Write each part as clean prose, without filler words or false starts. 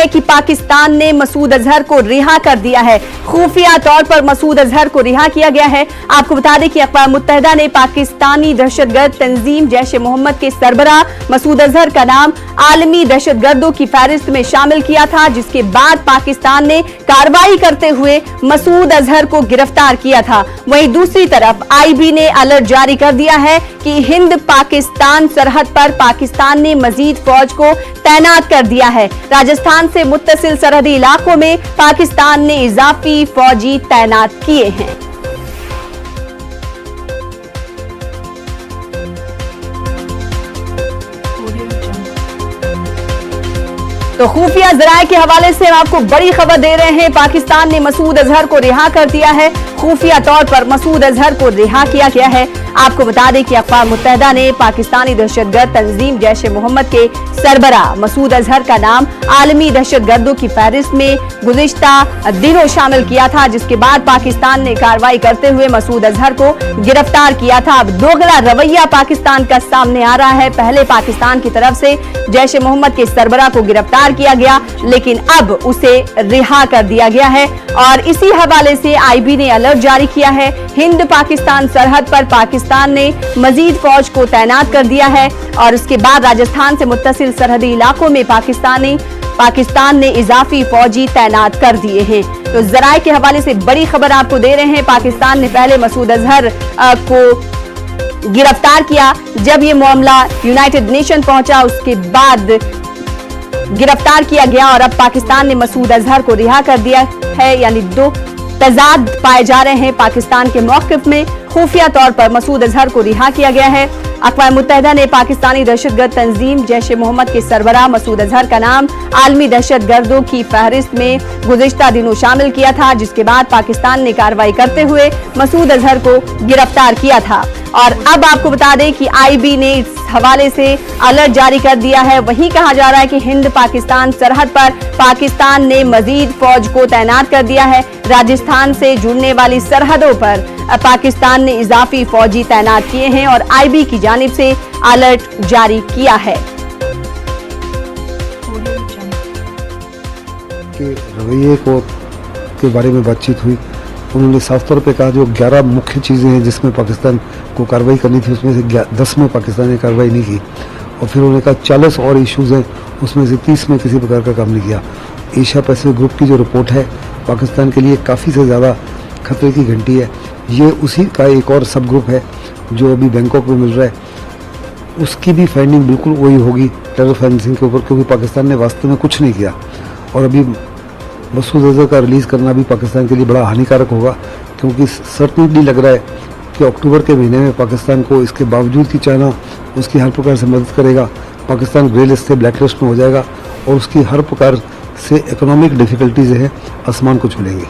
कि पाकिस्तान ने मसूद अजहर को रिहा कर दिया है। खुफिया तौर पर मसूद अजहर को रिहा किया गया है। आपको बता दें कि अक़वाम मुत्तहिदा ने पाकिस्तानी दहशतगर्द तंजीम जैश-ए-मोहम्मद के सरबराह मसूद अजहर का नाम आलमी दहशतगर्दों की फहरिस्त में शामिल किया था, जिसके बाद पाकिस्तान ने कार्रवाई करते हुए मसूद अजहर को गिरफ्तार किया था। वहीं दूसरी तरफ IB ने अलर्ट जारी कर दिया है कि हिंद पाकिस्तान सरहद पर पाकिस्तान ने मजीद फौज को तैनात कर दिया है। राजस्थान से मुत्तसिल सरहदी इलाकों में पाकिस्तान ने इजाफी फौजी तैनात किए हैं। तो खुफिया जराये के हवाले से हम आपको बड़ी खबर दे रहे हैं। पाकिस्तान ने मसूद अजहर को रिहा कर दिया है। खुफिया तौर पर मसूद अजहर को रिहा किया गया है। आपको बता दें कि अक़वाम मुत्तहिदा ने पाकिस्तानी दहशतगर्द तंजीम जैश-ए-मोहम्मद के सरबराह मसूद अजहर का नाम आलमी दहशतगर्दों की फहरिस्त में गुज़िश्ता दिनों शामिल किया था, जिसके बाद पाकिस्तान ने कार्रवाई करते हुए मसूद अजहर को गिरफ्तार किया था। अब दोगला रवैया पाकिस्तान का सामने आ रहा है। पहले पाकिस्तान की तरफ से जैश-ए-मोहम्मद के सरबराह को गिरफ्तार किया गया, लेकिन अब उसे रिहा कर दिया गया है। और इसी हवाले से IB ने अलर्ट जारी किया है। हिंद पाकिस्तान सरहद पर पाकिस्तान ने मजीद फौज को तैनात कर दिया है और उसके बाद राजस्थान से मुत्तसिल सरहदी इलाकों में पाकिस्तान ने इजाफी फौजी तैनात कर दिए हैं। तो जराये के हवाले से बड़ी खबर आपको दे रहे हैं। पाकिस्तान ने पहले मसूद अजहर को गिरफ्तार किया। जब ये मामला यूनाइटेड नेशन पहुंचा, उसके बाद गिरफ्तार किया गया और अब पाकिस्तान ने मसूद अजहर को रिहा कर दिया है। यानी दो तजाद पाए जा रहे हैं पाकिस्तान के मौक़िफ़ में। खुफिया तौर पर मसूद अजहर को रिहा किया गया है। अक़वाम मुत्तहिदा ने पाकिस्तानी दहशतगर्द तंजीम जैश-ए-मोहम्मद के सरबराह मसूद अजहर का नाम आलमी दहशतगर्दों की फहरिस्त में गुज़िश्ता दिनों शामिल किया था, जिसके बाद पाकिस्तान ने कार्रवाई करते हुए मसूद अजहर को गिरफ्तार किया था। और अब आपको बता दें कि IB ने इस हवाले से अलर्ट जारी कर दिया है। वहीं कहा जा रहा है कि हिंद पाकिस्तान सरहद पर पाकिस्तान ने मजीद फौज को तैनात कर दिया है। राजस्थान से जुड़ने वाली सरहदों पर पाकिस्तान ने इजाफी फौजी तैनात किए हैं और IB की जानिब से अलर्ट जारी किया है। के रवैये के बारे में बातचीत हुई। उन्होंने साफ तौर पे कहा जो 11 मुख्य चीज़ें हैं जिसमें पाकिस्तान को कार्रवाई करनी थी, उसमें से 10 में पाकिस्तान ने कार्रवाई नहीं की। और फिर उन्होंने कहा 40 और इश्यूज़ हैं, उसमें से 30 में किसी प्रकार का काम नहीं किया। एशिया पैसिफिक ग्रुप की जो रिपोर्ट है पाकिस्तान के लिए काफ़ी से ज़्यादा खतरे की घंटी है। ये उसी का एक और सब ग्रुप है जो अभी बैंकॉक में मिल रहा है। उसकी भी फाइंडिंग बिल्कुल वही होगी टेरर फाइनेंसिंग के ऊपर, क्योंकि पाकिस्तान ने वास्तव में कुछ नहीं किया। और अभी मसूद अजहर का रिलीज़ करना भी पाकिस्तान के लिए बड़ा हानिकारक होगा, क्योंकि सर्टेनली लग रहा है कि अक्टूबर के महीने में पाकिस्तान को इसके बावजूद कि चाइना उसकी हर प्रकार से मदद करेगा, पाकिस्तान ग्रे लिस्ट से ब्लैक लिस्ट में हो जाएगा और उसकी हर प्रकार से इकोनॉमिक डिफ़िकल्टीज़ हैं आसमान को छूलेंगी।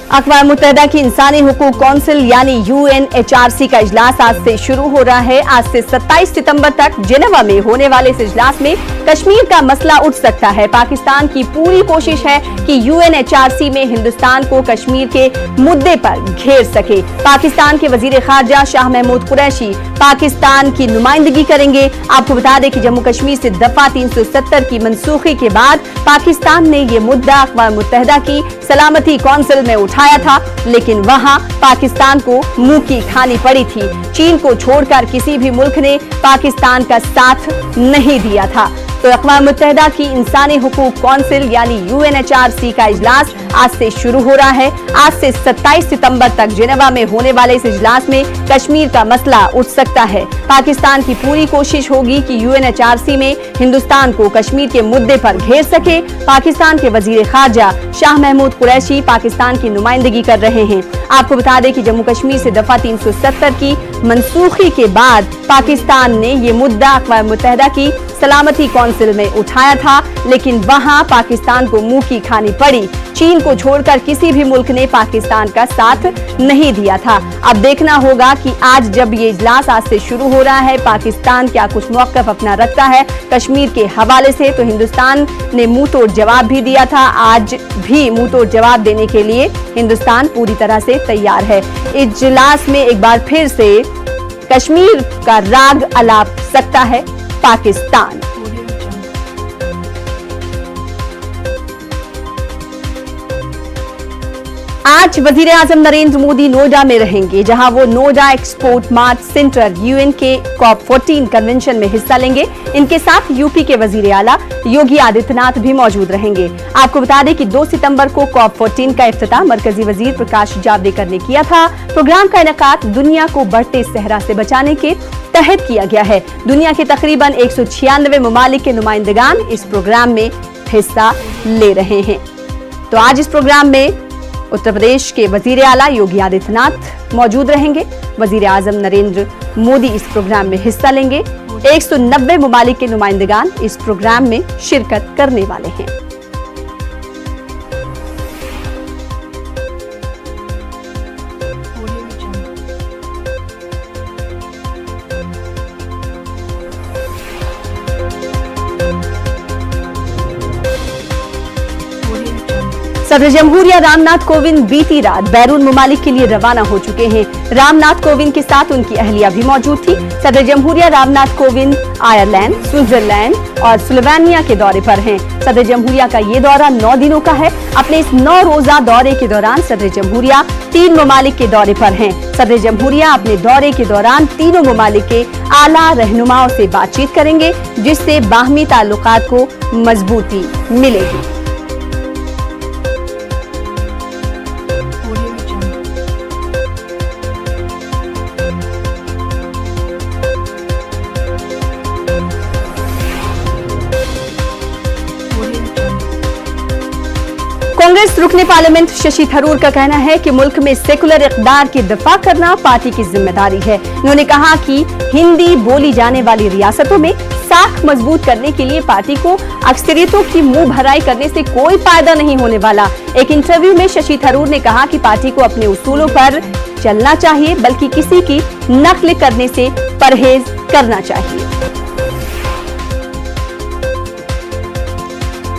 अक़वाम मुत्तहिदा की इंसानी हुकूक कौंसिल यानी UNHRC का इजलास आज से शुरू हो रहा है। आज से 27 सितंबर तक जेनेवा में होने वाले इस इजलास में कश्मीर का मसला उठ सकता है। पाकिस्तान की पूरी कोशिश है कि UNHRC में हिंदुस्तान को कश्मीर के मुद्दे पर घेर सके। पाकिस्तान के वजीर खारजा शाह महमूद कुरैशी पाकिस्तान की नुमाइंदगी करेंगे। आपको बता दें कि जम्मू कश्मीर से दफा 370 की मनसूखी के बाद पाकिस्तान ने यह मुद्दा अक़वाम मुत्तहिदा की सलामती कौंसिल में उठाया था, लेकिन वहां पाकिस्तान को मुंह की खानी पड़ी थी। चीन को छोड़कर किसी भी मुल्क ने पाकिस्तान का साथ नहीं दिया था। तो अक़वाम मुत्तहिदा की इंसानी हुकूक कौंसिल यानी UNHRC का इजलास आज से शुरू हो रहा है। आज से 27 सितंबर तक जेनेवा में होने वाले इस इजलास में कश्मीर का मसला उठ सकता है। पाकिस्तान की पूरी कोशिश होगी कि UNHRC में हिंदुस्तान को कश्मीर के मुद्दे पर घेर सके। पाकिस्तान के वजीर खारजा शाह महमूद कुरैशी पाकिस्तान की नुमाइंदगी कर रहे हैं। आपको बता दें कि जम्मू कश्मीर से दफा 370 की मनसूखी के बाद पाकिस्तान ने ये मुद्दा अक़वाम मुत्तहिदा की सलामती कौंसिल में उठाया था, लेकिन वहां पाकिस्तान को मुंह की खानी पड़ी। चीन को छोड़कर किसी भी मुल्क ने पाकिस्तान का साथ नहीं दिया था। अब देखना होगा कि आज जब ये इजलास आज से शुरू हो रहा है, पाकिस्तान क्या कुछ मौक़िफ़ अपना रखता है कश्मीर के हवाले से। तो हिंदुस्तान ने मुंह तोड़ जवाब भी दिया था, आज भी मुंह तोड़ जवाब देने के लिए हिंदुस्तान पूरी तरह से तैयार है। इजलास में एक बार फिर से कश्मीर का राग अलाप सकता है। पाकिस्तान। आज वजीर आजम नरेंद्र मोदी नोएडा में रहेंगे, जहां वो Noida export mart centre UN के COP 14 कन्वेंशन में हिस्सा लेंगे। इनके साथ यूपी के वजीर आला योगी आदित्यनाथ भी मौजूद रहेंगे। आपको बता दें कि 2 सितंबर को COP 14 का इफ्तिताह मरकजी वजीर प्रकाश जावड़ेकर ने किया था। प्रोग्राम का इनेकाद दुनिया को बढ़ते सहरा से बचाने के तहत किया गया है। दुनिया के तकरीबन 196 ममालिक के नुमाइंदगान इस प्रोग्राम में हिस्सा ले रहे हैं। तो आज इस प्रोग्राम में उत्तर प्रदेश के वजीर आला योगी आदित्यनाथ मौजूद रहेंगे। वजीर आजम नरेंद्र मोदी इस प्रोग्राम में हिस्सा लेंगे। 190 ममालिक के नुमाइंदगान इस प्रोग्राम में शिरकत करने वाले हैं। सदर जमहूरिया रामनाथ कोविंद बीती रात बैरून ममालिक के लिए रवाना हो चुके हैं। रामनाथ कोविंद के साथ उनकी अहलिया भी मौजूद थी। सदर जमहूरिया रामनाथ कोविंद आयरलैंड, स्विट्जरलैंड और स्लोवेनिया के दौरे पर हैं। सदर जमहूरिया का ये दौरा 9 दिनों का है। अपने इस 9 रोजा दौरे के दौरान सदर जमहूरिया 3 ममालिक के दौरे पर हैं। सदर जमहूरिया अपने दौरे के दौरान तीनों ममालिक के आला रहनुमाओं से बातचीत करेंगे, जिससे बाहमी ताल्लुकात को मजबूती मिलेगी। कांग्रेस रुकने पार्लियामेंट शशि थरूर का कहना है कि मुल्क में सेकुलर इक़्तिदार की दफा करना पार्टी की जिम्मेदारी है। उन्होंने कहा कि हिंदी बोली जाने वाली रियासतों में साख मजबूत करने के लिए पार्टी को अक्सरियतों की मुंह भराई करने से कोई फायदा नहीं होने वाला। एक इंटरव्यू में शशि थरूर ने कहा कि पार्टी को अपने उसूलों पर चलना चाहिए, बल्कि किसी की नकल करने से परहेज करना चाहिए।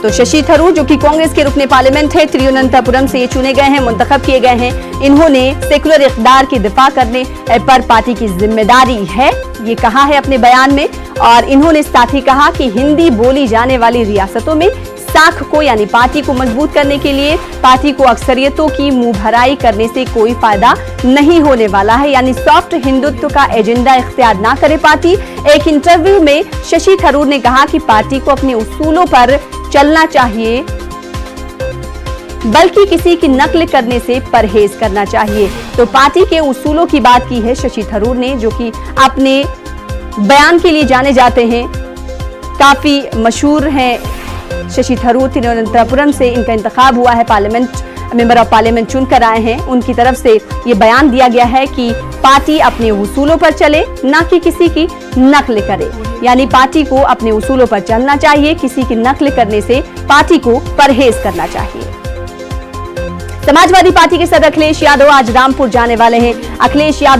तो शशि थरूर, जो कि कांग्रेस के रुकने पार्लियामेंट है, तिरुवनंतपुरम से ये चुने गए हैं, मुंतखब किए गए हैं। इन्होंने सेकुलर इक़्तिदार की दिफा करने पर पार्टी की जिम्मेदारी है, ये कहा है अपने बयान में। और इन्होंने साथ ही कहा कि हिंदी बोली जाने वाली रियासतों में साख को यानी पार्टी को मजबूत करने के लिए पार्टी को अक्सरियतों की मुंह भराई करने से कोई फायदा नहीं होने वाला है, यानी सॉफ्ट हिंदुत्व का एजेंडा इख्तियार ना करे पार्टी। एक इंटरव्यू में शशि थरूर ने कहा कि पार्टी को अपने उसूलों पर चलना चाहिए, बल्कि किसी की नकल करने से परहेज करना चाहिए। तो पार्टी के उसूलों की बात की है शशि थरूर ने, जो कि अपने बयान के लिए जाने जाते हैं, काफी मशहूर हैं शशि थरूर। तिरुवनंतपुरम से इनका इंतखाब हुआ है, पार्लियामेंट मेंबर ऑफ पार्लियामेंट चुनकर आए हैं। उनकी तरफ से ये बयान दिया गया है कि पार्टी अपने उसूलों पर चले, ना कि किसी की नकल करे, यानी पार्टी को अपने उसूलों पर चलना चाहिए, किसी की नकल करने से पार्टी को परहेज करना चाहिए। समाजवादी पार्टी के सदर अखिलेश यादव आज रामपुर जाने वाले हैं। अखिलेश यादव